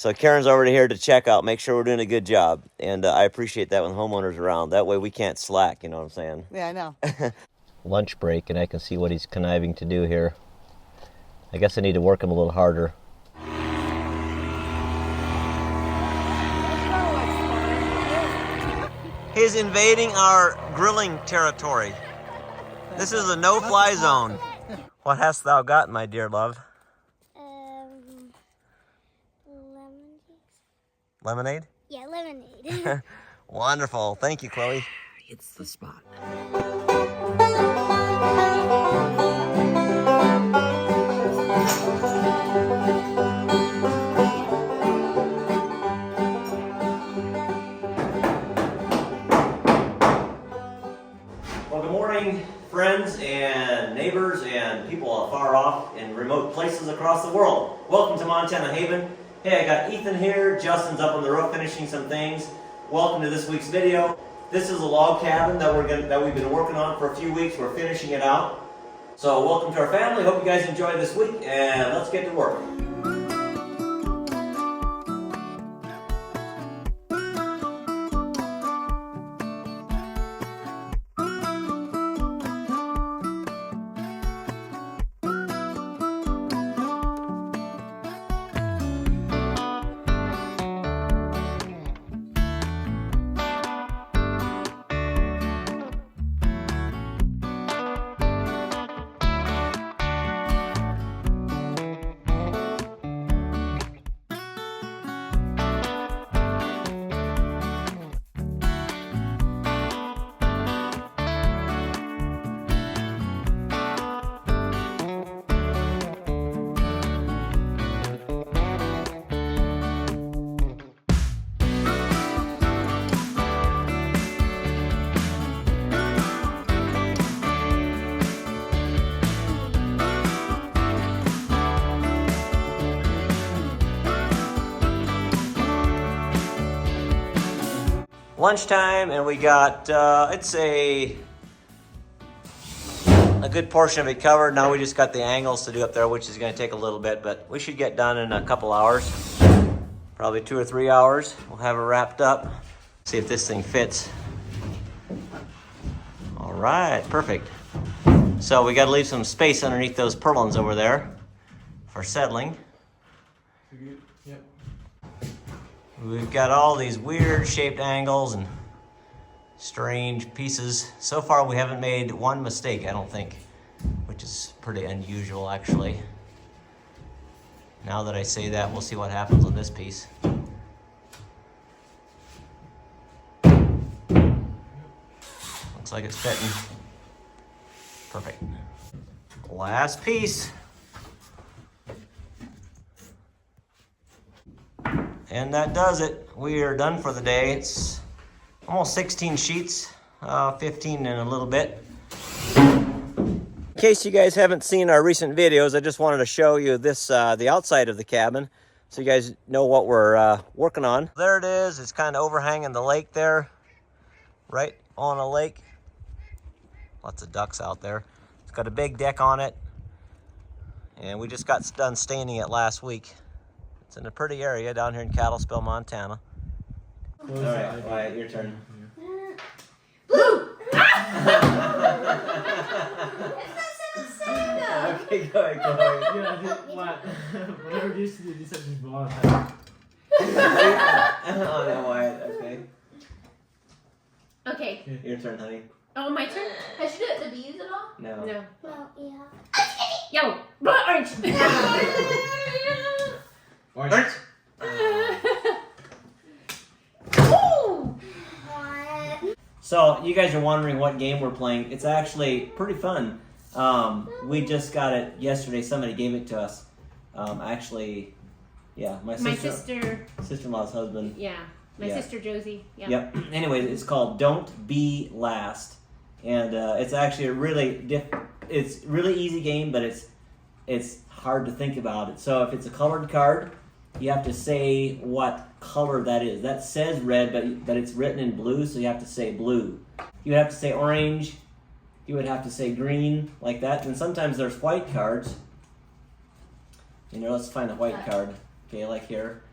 So Karen's already here to check out, make sure we're doing a good job. And I appreciate that when homeowners are around. That way we can't slack, you know what I'm saying? Yeah, I know. Lunch break, and I can see what he's conniving to do here. I guess I need to work him a little harder. He's invading our grilling territory. This is a no-fly zone. What hast thou got, my dear love? Lemonade. Lemonade? Yeah, lemonade. Wonderful. Thank you, Chloe. It's the spot. Well, good morning, friends and neighbors and people far off in remote places across the world. Welcome to Montana Haven. Hey, I got Ethan here. Justin's up on the roof finishing some things. Welcome to this week's video. This is a log cabin that we've been working on for a few weeks. We're finishing it out. So welcome to our family. Hope you guys enjoy this week, and let's get to work. Lunchtime, and we got I'd say a good portion of it covered. Now we just got the angles to do up there, which is going to take a little bit, but we should get done in a couple hours, probably 2 or 3 hours. We'll have it wrapped up. See if this thing fits. All right, perfect. So we got to leave some space underneath those purlins over there for settling. We've got all these weird shaped angles and strange pieces. So far we haven't made one mistake, I don't think, which is pretty unusual actually. Now that I say that, we'll see what happens on this piece. Looks like it's fitting. Perfect. Last piece. And that does it. We are done for the day. It's almost 16 sheets, 15 in a little bit. In case you guys haven't seen our recent videos, I just wanted to show you this, the outside of the cabin, so you guys know what we're working on. There it is. It's kind of overhanging the lake there, right on a lake. Lots of ducks out there. It's got a big deck on it, and we just got done staining it last week. It's in a pretty area down here in Cattlesville, Montana. All right, Wyatt, your turn. Blue! Okay, go ahead. Yeah, whatever you said, you said just blow it. Oh no, Wyatt, okay. Okay. Your turn, honey. Oh, my turn? Has she got the bees at all? No. No. Well, yeah. Yo! Orange! Orange. Ooh! So, you guys are wondering what game we're playing. It's actually pretty fun. We just got it yesterday. Somebody gave it to us. Actually, yeah, my sister-in-law's husband. Yeah, my sister Josie. Yeah. Yep. Anyways, it's called Don't Be Last, and it's actually a really it's really easy game, but it's hard to think about it. So if it's a colored card, you have to say what color that is. That says red, but it's written in blue, so you have to say blue. You would have to say orange. You would have to say green, like that. And sometimes there's white cards. You know, let's find a white card. Okay, like here.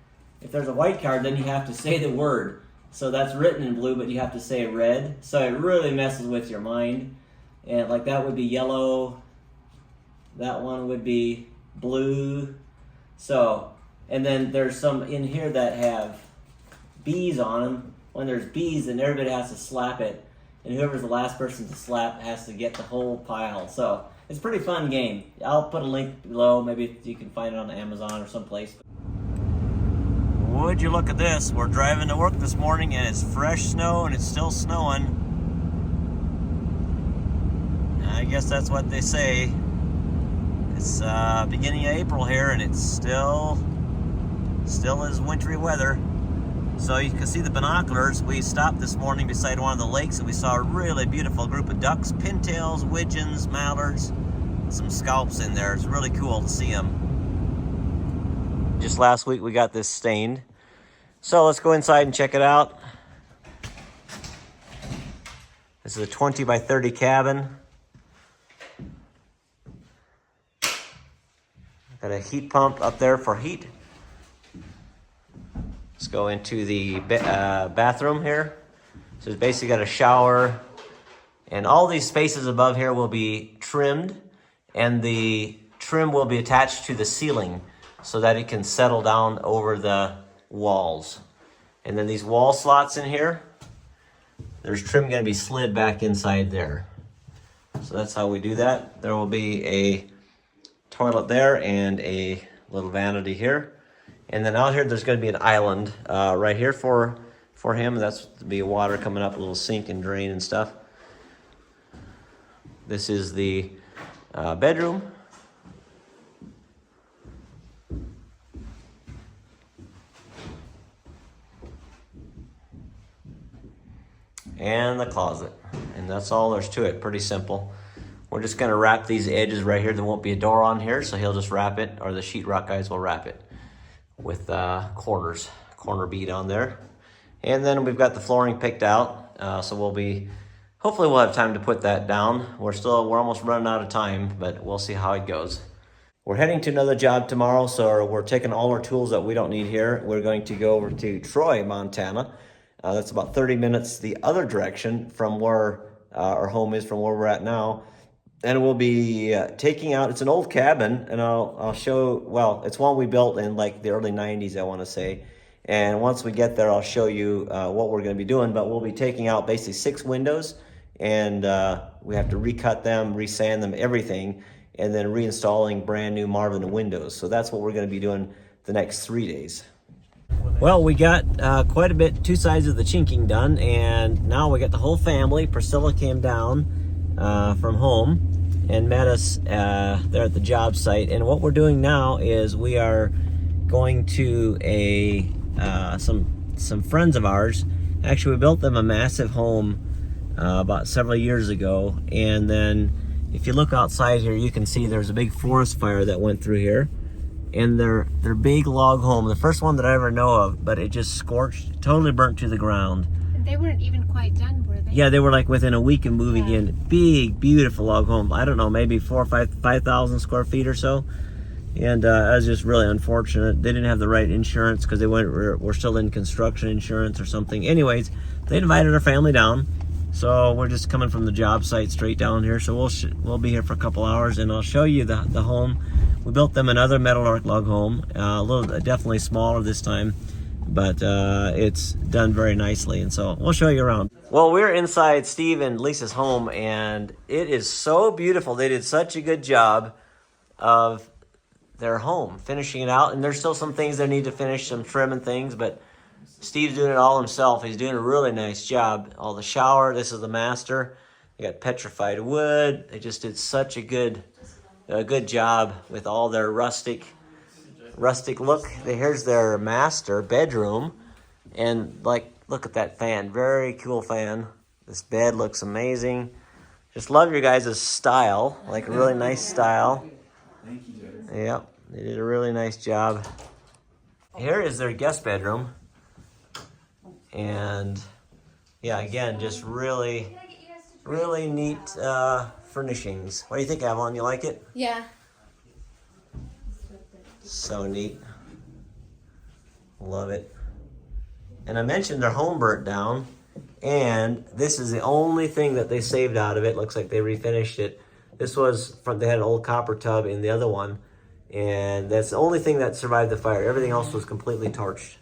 if there's a white card, then you have to say the word. So that's written in blue, but you have to say red. So it really messes with your mind. And like that would be yellow. That one would be blue. So, and then there's some in here that have B's on them. When there's B's, then everybody has to slap it. And whoever's the last person to slap has to get the whole pile. So it's a pretty fun game. I'll put a link below. Maybe you can find it on Amazon or someplace. Would you look at this? We're driving to work this morning and it's fresh snow and it's still snowing. I guess that's what they say. It's beginning of April here and it's still is wintry weather. So you can see the binoculars. We stopped this morning beside one of the lakes and we saw a really beautiful group of ducks, pintails, widgeons, mallards, some scalps in there. It's really cool to see them. Just last week we got this stained. So let's go inside and check it out. This is a 20 by 30 cabin. Got a heat pump up there for heat. Let's go into the bathroom here. So it's basically got a shower. And all these spaces above here will be trimmed. And the trim will be attached to the ceiling so that it can settle down over the walls. And then these wall slots in here, there's trim going to be slid back inside there. So that's how we do that. There will be a toilet there and a little vanity here. And then out here, there's going to be an island right here for him. That's to be water coming up, a little sink and drain and stuff. This is the bedroom. And the closet. And that's all there's to it. Pretty simple. We're just going to wrap these edges right here. There won't be a door on here, so he'll just wrap it, or the sheetrock guys will wrap it with corner bead on there. And then we've got the flooring picked out, so hopefully we'll have time to put that down. We're almost running out of time, but we'll see how it goes. We're heading to another job tomorrow, so we're taking all our tools that we don't need here. We're going to go over to Troy, Montana. That's about 30 minutes the other direction from where our home is, from where we're at now. And we'll be taking out, it's an old cabin, and I'll show, well, it's one we built in like the early 90s, I want to say. And once we get there, I'll show you what we're going to be doing. But we'll be taking out basically 6 windows, and we have to recut them, resand them, everything, and then reinstalling brand new Marvin windows. So that's what we're going to be doing the next 3 days. Well, we got quite a bit, 2 sides of the chinking done, and now we got the whole family. Priscilla came down from home and met us there at the job site. And what we're doing now is we are going to some friends of ours. Actually, we built them a massive home about several years ago. And then if you look outside here, you can see there's a big forest fire that went through here. And their big log home, the first one that I ever know of, but it just scorched, totally burnt to the ground. They weren't even quite done, were they? Yeah, they were like within a week of moving in. Big, beautiful log home. I don't know, maybe 4,000 or 5,000 square feet or so. And it was just really unfortunate. They didn't have the right insurance because they were still in construction insurance or something. Anyways, they invited our family down. So we're just coming from the job site straight down here. So we'll be here for a couple hours, and I'll show you the home. We built them another metalwork log home, definitely smaller this time, but it's done very nicely, and so we'll show you around. Well, we're inside Steve and Lisa's home, and it is so beautiful. They did such a good job of their home, finishing it out, and there's still some things they need to finish, some trim and things, but Steve's doing it all himself. He's doing a really nice job. All the shower, this is the master. They got petrified wood. They just did such a good job with all their rustic look. Here's their master bedroom, and look at that fan, very cool fan. This bed looks amazing. Just love your guys' style, like a really nice style. Thank you, Joe. Yep, they did a really nice job. Here is their guest bedroom, and yeah, again, just really neat furnishings. What do you think, Avalon? You like it? Yeah. So neat. Love it. And I mentioned their home burnt down, and this is the only thing that they saved out of it. Looks like they refinished it. This was from, they had an old copper tub in the other one, and that's the only thing that survived the fire. Everything else was completely torched.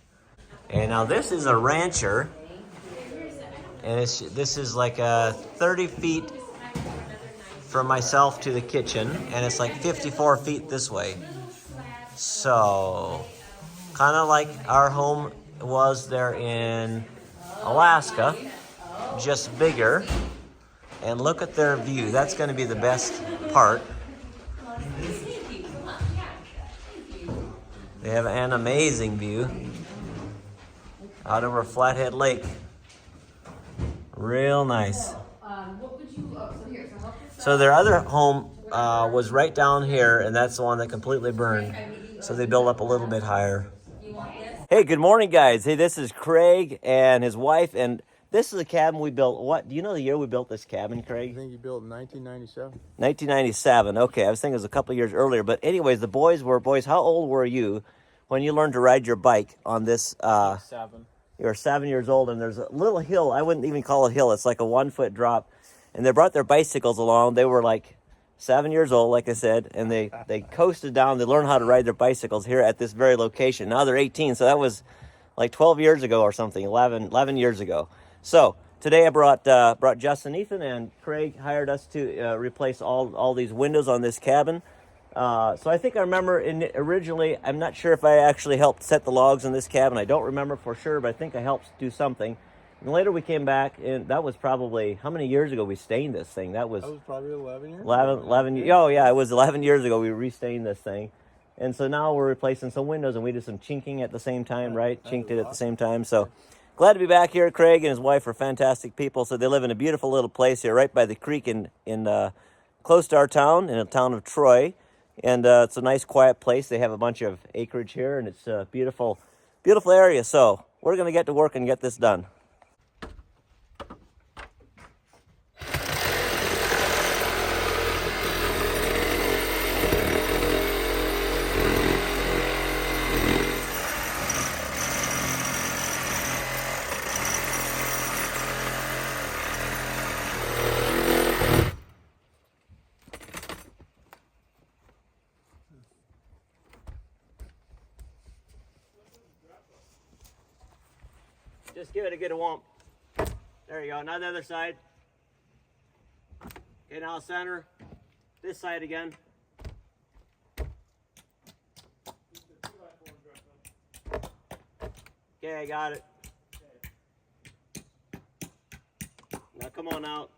And now this is a rancher, and this is like 30 feet from myself to the kitchen, and it's like 54 feet this way. So, kind of like our home was there in Alaska, just bigger. And look at their view. That's going to be the best part. They have an amazing view out over Flathead Lake. Real nice. So their other home was right down here, and that's the one that completely burned. So they built up a little bit higher. Hey, good morning, guys. Hey, this is Craig and his wife, and this is a cabin we built. What, do you know the year we built this cabin, Craig? I think you built in 1997. 1997. Okay, I was thinking it was a couple of years earlier. But anyways, the boys, how old were you when you learned to ride your bike on this? 7. You were 7 years old, and there's a little hill. I wouldn't even call it a hill. It's like a 1 foot drop. And they brought their bicycles along. They were like 7 years old, like I said, and they coasted down. They learned how to ride their bicycles here at this very location. Now they're 18, so that was like 12 years ago or something, 11 years ago. So today I brought Justin, Ethan, and Craig hired us to replace all these windows on this cabin. So I think I remember originally, I'm not sure if I actually helped set the logs in this cabin. I don't remember for sure, but I think I helped do something. And later we came back, and that was probably, how many years ago we stained this thing? That was probably 11 years. 11 oh yeah, it was 11 years ago we restained this thing. And so now we're replacing some windows, and we did some chinking at the same time, right? Chinked it at the same time. So glad to be back here. Craig and his wife are fantastic people. So they live in a beautiful little place here right by the creek in close to our town, in the town of Troy. And it's a nice quiet place. They have a bunch of acreage here, and it's a beautiful, beautiful area. So we're going to get to work and get this done. Just give it a good whomp. There you go. Now the other side. Okay, now center. This side again. Okay, I got it. Now come on out.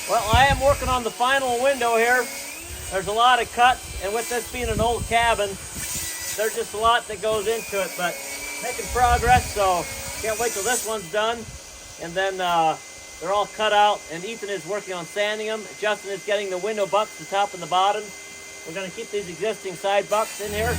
Well, I am working on the final window here. There's a lot of cuts, and with this being an old cabin, there's just a lot that goes into it, but making progress, so can't wait till this one's done. And then they're all cut out, and Ethan is working on sanding them. Justin is getting the window bucks, the top and the bottom. We're going to keep these existing side bucks in here.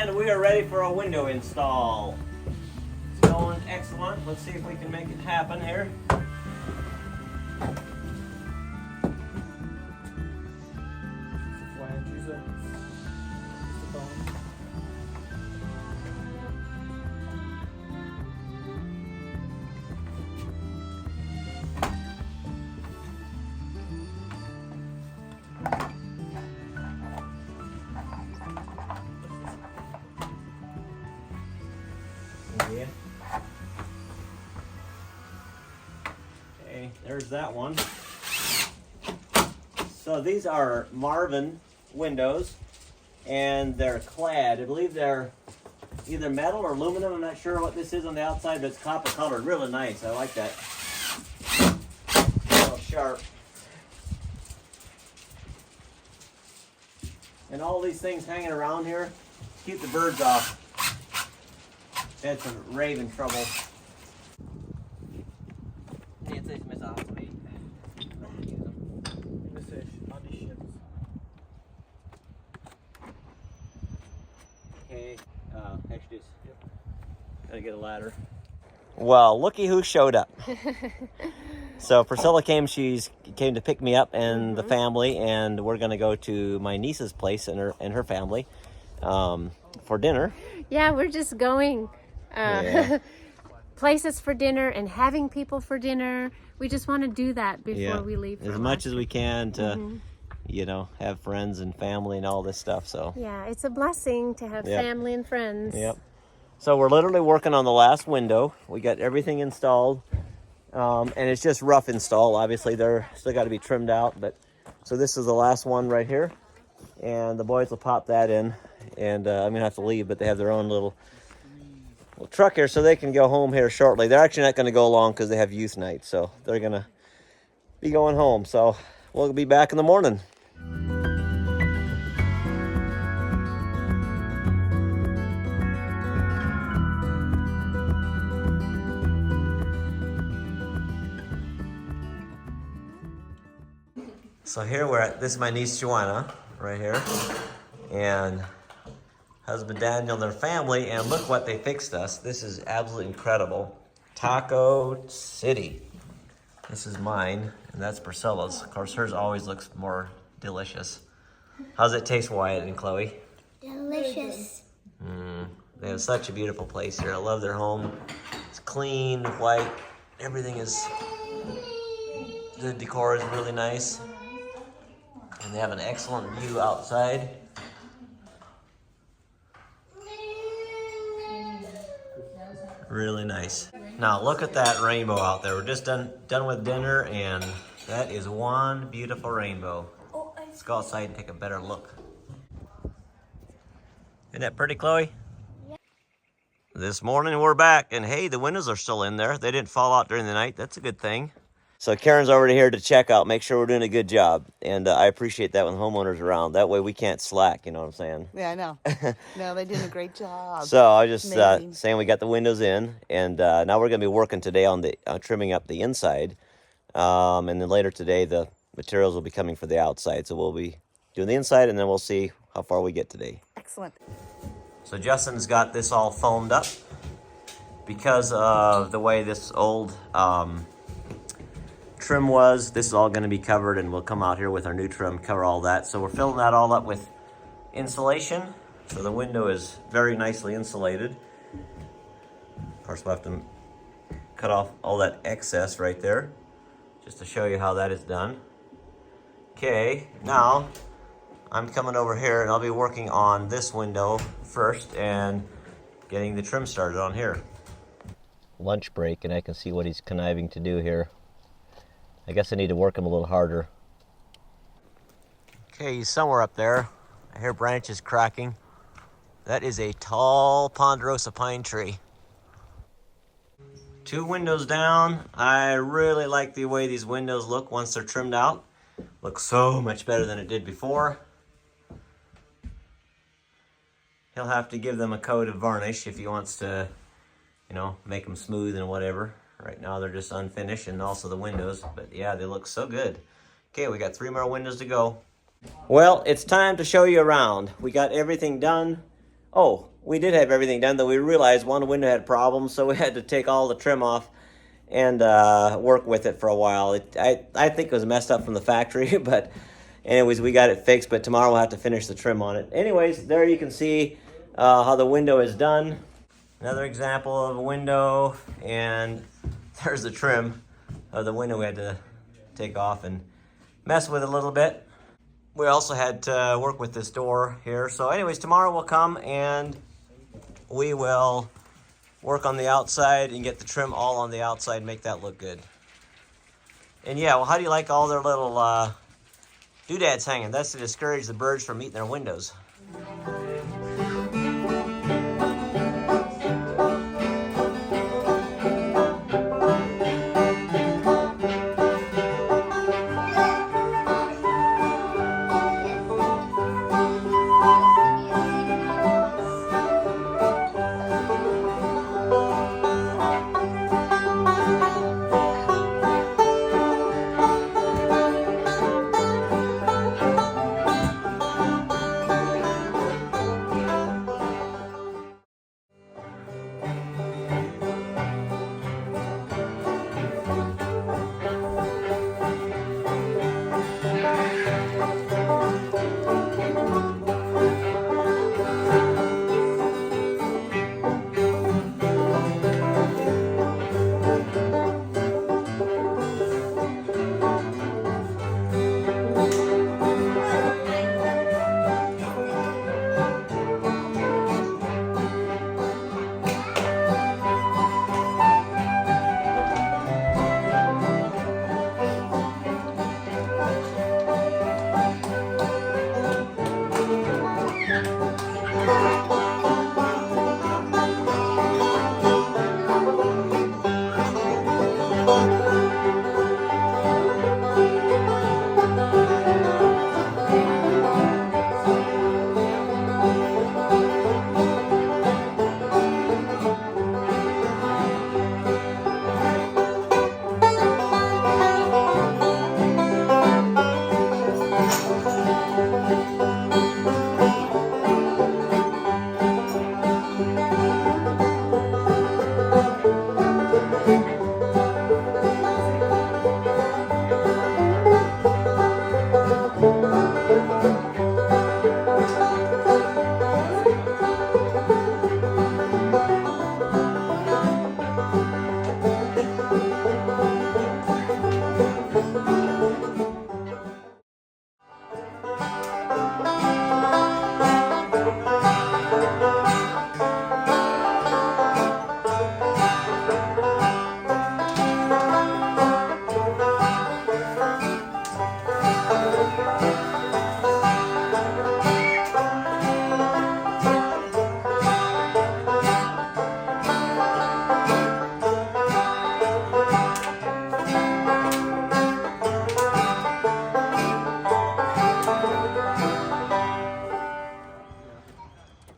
And we are ready for a window install. It's going excellent. Let's see if we can make it happen here. Flanges and the bone. Yeah. Okay, there's that one. So these are Marvin windows, and they're clad. I believe they're either metal or aluminum. I'm not sure what this is on the outside, but it's copper colored. Really nice. I like that. Real sharp. And all these things hanging around here to keep the birds off. Had some raven trouble. Jetzt ist mir so Okay, actually, gotta get a ladder. Well, looky who showed up. So Priscilla came to pick me up and the family, and we're gonna go to my niece's place and her family for dinner. Yeah, we're just going Yeah. places for dinner and having people for dinner. We just want to do that before we leave. As much as we can to, you know, have friends and family and all this stuff. So Yeah, it's a blessing to have Yep. family and friends. Yep. So we're literally working on the last window. We got everything installed, and it's just rough install. Obviously, they're still got to be trimmed out. But so this is the last one right here, and the boys will pop that in. And I'm gonna have to leave, but they have their own little truck here, so they can go home here shortly. They're actually not going to go long because they have youth night, so they're gonna be going home. So we'll be back in the morning. So here we're at, this is my niece Joanna, right here, and husband Daniel and their family, and look what they fixed us. This is absolutely incredible. Taco City. This is mine, and that's Priscilla's. Of course, hers always looks more delicious. How's it taste, Wyatt and Chloe? Delicious. They have such a beautiful place here. I love their home. It's clean, white. Everything is, the decor is really nice. And they have an excellent view outside. Really nice. Now look at that rainbow out there. We're just done with dinner, and that is one beautiful rainbow. Let's go outside and take a better look. Isn't that pretty, Chloe? Yeah. This morning we're back, and hey, the windows are still in there. They didn't fall out during the night. That's a good thing. So Karen's already here to check out, make sure we're doing a good job. And I appreciate that when homeowners are around. That way we can't slack, you know what I'm saying? Yeah, I know. No, they did a great job. So I was just Amazing. saying we got the windows in, and now we're going to be working today on the trimming up the inside. And then later today, the materials will be coming for the outside. So we'll be doing the inside, and then we'll see how far we get today. Excellent. So Justin's got this all foamed up because of the way this old trim was. This is all going to be covered, and we'll come out here with our new trim, cover all that. So we're filling that all up with insulation. So the window is very nicely insulated. Of course, we'll have to cut off all that excess right there just to show you how that is done. Okay, now I'm coming over here, and I'll be working on this window first and getting the trim started on here. Lunch break, and I can see what he's conniving to do here. I guess I need to work him a little harder. Okay, he's somewhere up there. I hear branches cracking. That is a tall ponderosa pine tree. 2 windows down. I really like the way these windows look once they're trimmed out. Looks so much better than it did before. He'll have to give them a coat of varnish if he wants to, you know, make them smooth and whatever. Right now they're just unfinished, and also the windows, but yeah, they look so good. Okay, we got 3 more windows to go. Well, it's time to show you around. We got everything done. Oh, we did have everything done, though we realized one window had problems, so we had to take all the trim off and work with it for a while. I think it was messed up from the factory, but anyways, we got it fixed, but tomorrow we'll have to finish the trim on it. Anyways, there you can see how the window is done. Another example of a window, and there's the trim of the window we had to take off and mess with a little bit. We also had to work with this door here. So anyways, tomorrow we'll come and we will work on the outside and get the trim all on the outside and make that look good. And yeah, well, how do you like all their little doodads hanging? That's to discourage the birds from eating their windows.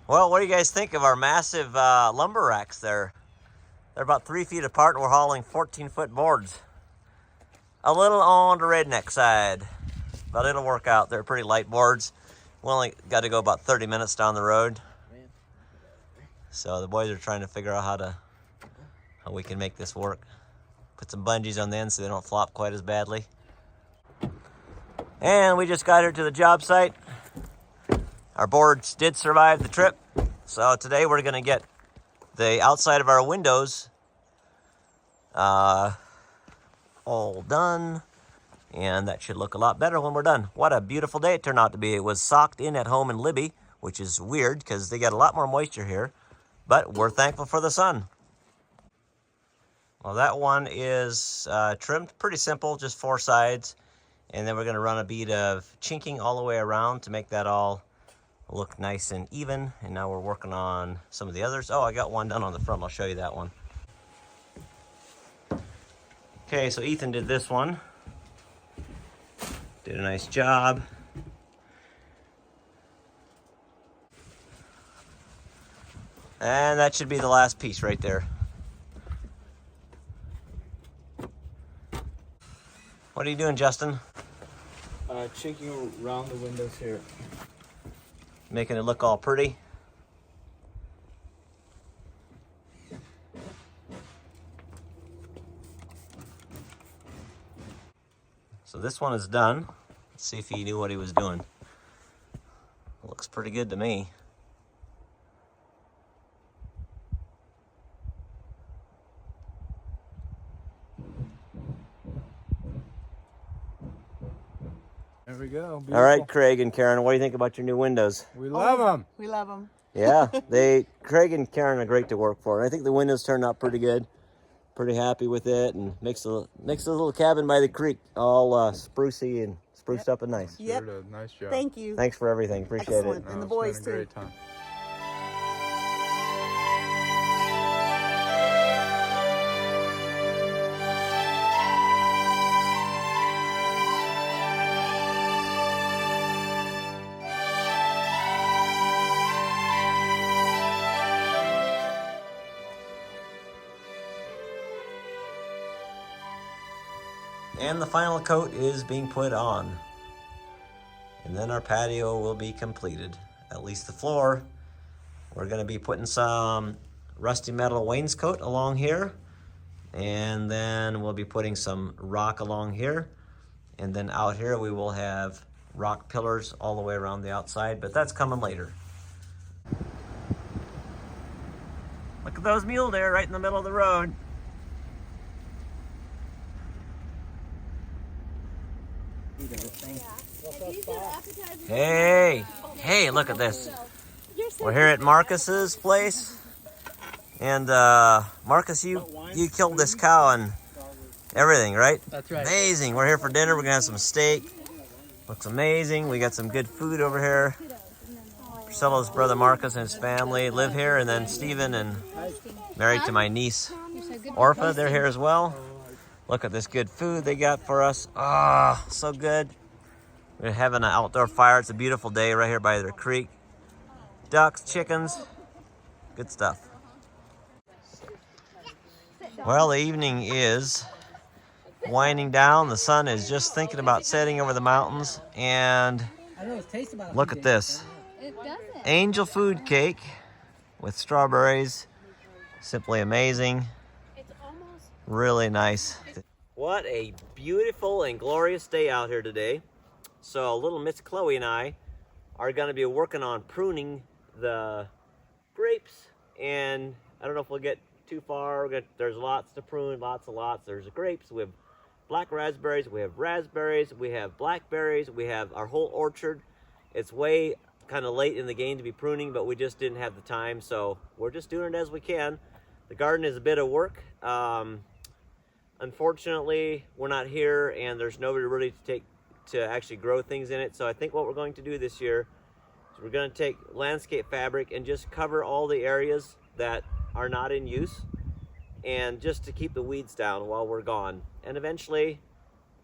Well, what do you guys think of our massive lumber racks there? They're about 3 feet apart and we're hauling 14-foot boards. A little on the redneck side, but it'll work out. They're pretty light boards. We only got to go about 30 minutes down the road. So the boys are trying to figure out how we can make this work. Put some bungees on the end so they don't flop quite as badly. And we just got here to the job site. Our boards did survive the trip. So today we're gonna get the outside of our windows all done. And that should look a lot better when we're done. What a beautiful day it turned out to be. It was socked in at home in Libby, which is weird because they got a lot more moisture here. But we're thankful for the sun. Well, that one is trimmed pretty simple, just 4 sides. And then we're gonna run a bead of chinking all the way around to make that all look nice and even. And now we're working on some of the others. Oh, I got one done on the front. I'll show you that one. Okay, so Ethan did this one. Did a nice job. And that should be the last piece right there. What are you doing, Justin? Chinking around the windows here. Making it look all pretty. So this one is done. Let's see if he knew what he was doing. Looks pretty good to me. There we go. All right, Craig and Karen, what do you think about your new windows? We love them. We love them. Yeah, Craig and Karen are great to work for. And I think the windows turned out pretty good. Pretty happy with it, and makes a little cabin by the creek all sprucey and spruced up and nice. Yep. Sure did. Nice job. Thank you. Thanks for everything. Appreciate Excellent. it. And the it's boys, been a great too. time. And the final coat is being put on. And then our patio will be completed. At least the floor. We're going to be putting some rusty metal wainscot along here. And then we'll be putting some rock along here. And then out here we will have rock pillars all the way around the outside. But that's coming later. Look at those mule deer right in the middle of the road. Hey, look at this. We're here at Marcus's place. And Marcus, you killed this cow and everything, right? That's right. Amazing. We're here for dinner. We're gonna have some steak. Looks amazing. We got some good food over here. Priscilla's brother Marcus and his family live here, and then Stephen and married to my niece Orpha, they're here as well. Look at this good food they got for us. Ah, so good. We're having an outdoor fire. It's a beautiful day right here by the creek. Ducks, chickens, good stuff. Well, the evening is winding down. The sun is just thinking about setting over the mountains. And look at this. Angel food cake with strawberries. Simply amazing. Really nice. What a beautiful and glorious day out here today. So little Miss Chloe and I are going to be working on pruning the grapes, and I don't know if we'll get too far. There's lots to prune, lots. There's the grapes. We have black raspberries, we have blackberries, we have our whole orchard. It's way kind of late in the game to be pruning, but we just didn't have the time, so we're just doing it as we can. The garden is a bit of work. Unfortunately, we're not here, and there's nobody really to actually grow things in it. So I think what we're going to do this year is we're going to take landscape fabric and just cover all the areas that are not in use, and just to keep the weeds down while we're gone. And eventually,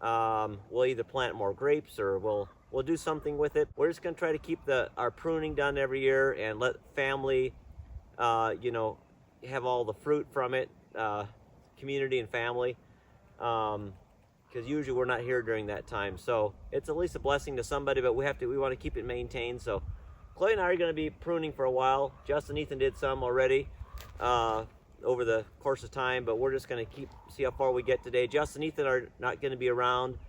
we'll either plant more grapes or we'll do something with it. We're just going to try to keep our pruning done every year and let family, have all the fruit from it, community and family. Because usually we're not here during that time, so it's at least a blessing to somebody. But we want to keep it maintained. So Chloe and I are going to be pruning for a while. Justin and Ethan did some already over the course of time, but we're just going to see how far we get today. Justin and Ethan are not going to be around.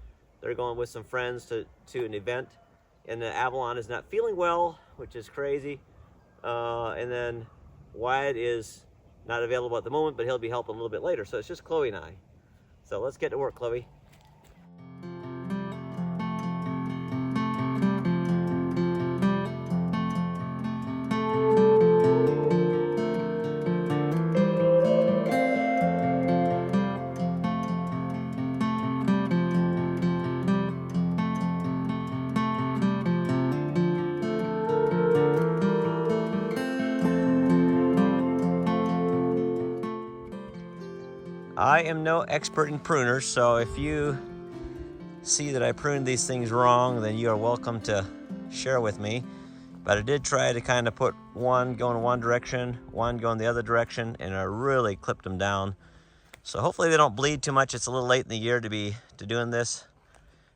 They're going with some friends to an event, and the Avalon is not feeling well, which is crazy. And then Wyatt is not available at the moment, but he'll be helping a little bit later. So it's just Chloe and I. So let's get to work, Chloe. I am no expert in pruners, so if you see that I pruned these things wrong, then you are welcome to share with me. But I did try to kind of put one going one direction, one going the other direction, and I really clipped them down. So hopefully they don't bleed too much. It's a little late in the year to be doing this,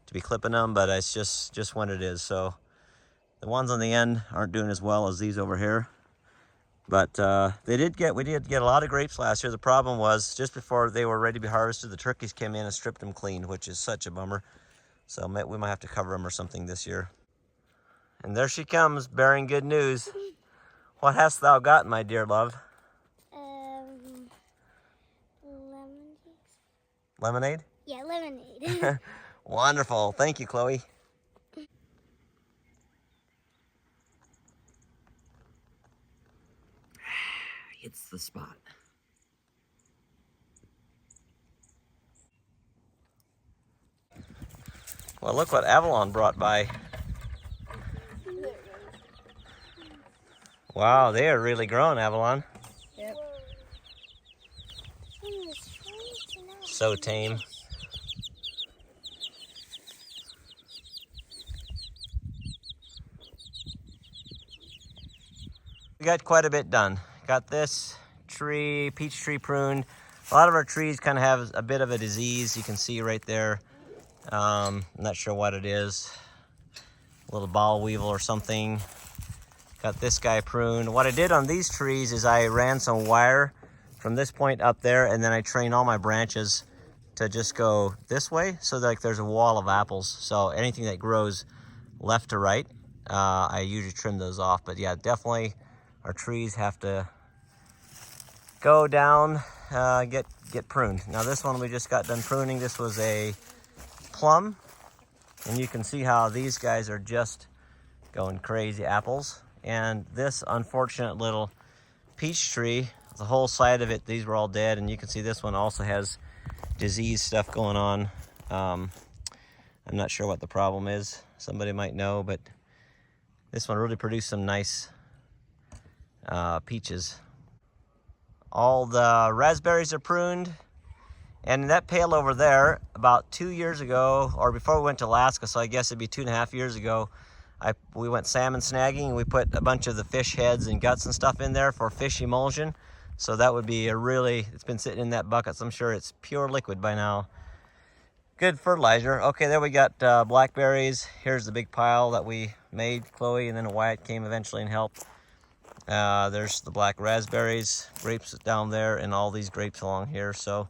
to be clipping them, but it's just when it is. So the ones on the end aren't doing as well as these over here. But we did get a lot of grapes last year. The problem was just before they were ready to be harvested, the turkeys came in and stripped them clean, which is such a bummer. So we might have to cover them or something this year. And there she comes, bearing good news. What hast thou got, my dear love? Lemonade. Lemonade? Yeah, lemonade. Wonderful. Thank you, Chloe. Hits the spot. Well, look what Avalon brought by. Wow, they are really growing, Avalon. Yep. So tame. We got quite a bit done. Got this tree, peach tree pruned. A lot of our trees kind of have a bit of a disease. You can see right there. I'm not sure what it is. A little boll weevil or something. Got this guy pruned. What I did on these trees is I ran some wire from this point up there, and then I trained all my branches to just go this way, so that, like, there's a wall of apples. So anything that grows left to right, I usually trim those off. But yeah, definitely our trees have to go down, get pruned. Now this one we just got done pruning. This was a plum, and you can see how these guys are just going crazy apples. And this unfortunate little peach tree, the whole side of it, these were all dead, and you can see this one also has disease stuff going on. I'm not sure what the problem is. Somebody might know, but this one really produced some nice peaches. All the raspberries are pruned. And in that pail over there, about 2 years ago, or before we went to Alaska, so I guess it'd be 2.5 years ago, we went salmon snagging, and we put a bunch of the fish heads and guts and stuff in there for fish emulsion. So that would be it's been sitting in that bucket, so I'm sure it's pure liquid by now. Good fertilizer. Okay, there we got blackberries. Here's the big pile that we made, Chloe, and then Wyatt came eventually and helped. There's the black raspberries, grapes down there, and all these grapes along here. So,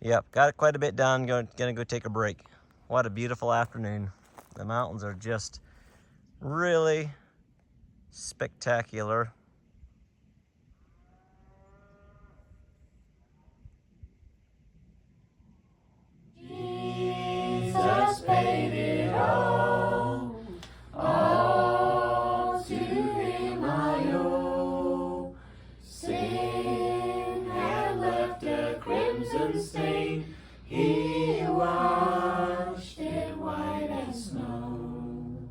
yep, got quite a bit done. Gonna go take a break. What a beautiful afternoon. The mountains are just really spectacular. Jesus paid it all to him I owe. Sin had left a crimson stain, he washed it white as snow.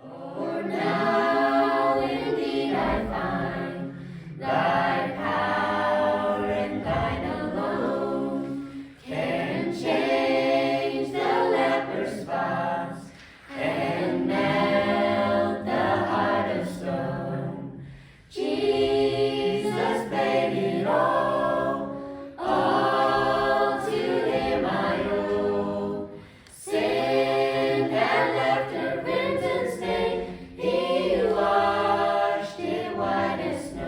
Lord, now indeed I find thy power and thine alone can change the leper's spots and melt the heart of stone. Jesus paid it all to him I owe. Sin had left a crimson stain, he washed it white as snow.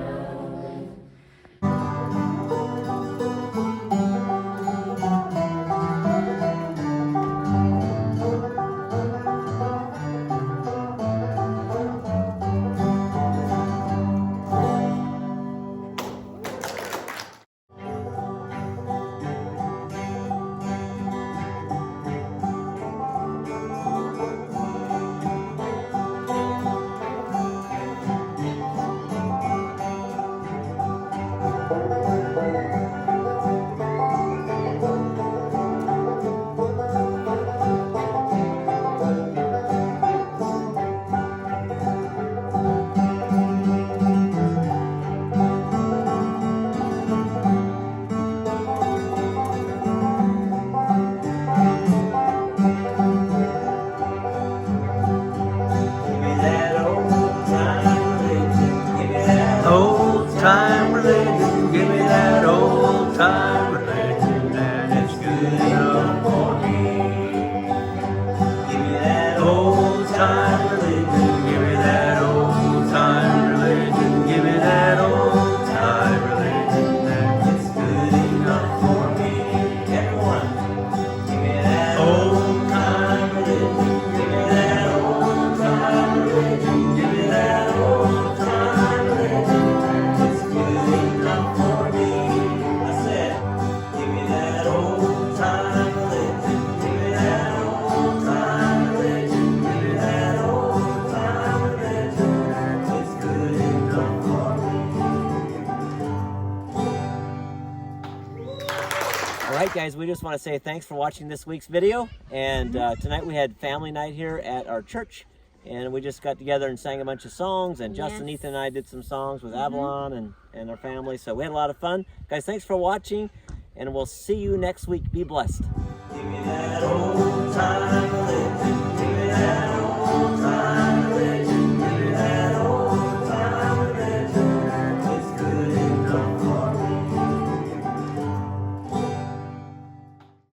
Old time religion, give me that old time religion, and it's good enough for me. Give me that old time religion, give me that old time religion, give me that old time religion, and it's good enough for me. Everyone, give me that old time right, guys, we just want to say thanks for watching this week's video. And tonight we had family night here at our church. And we just got together and sang a bunch of songs. And Justin, Ethan, and I did some songs with Avalon and our family. So we had a lot of fun. Guys, thanks for watching. And we'll see you next week. Be blessed. Give me that old time living.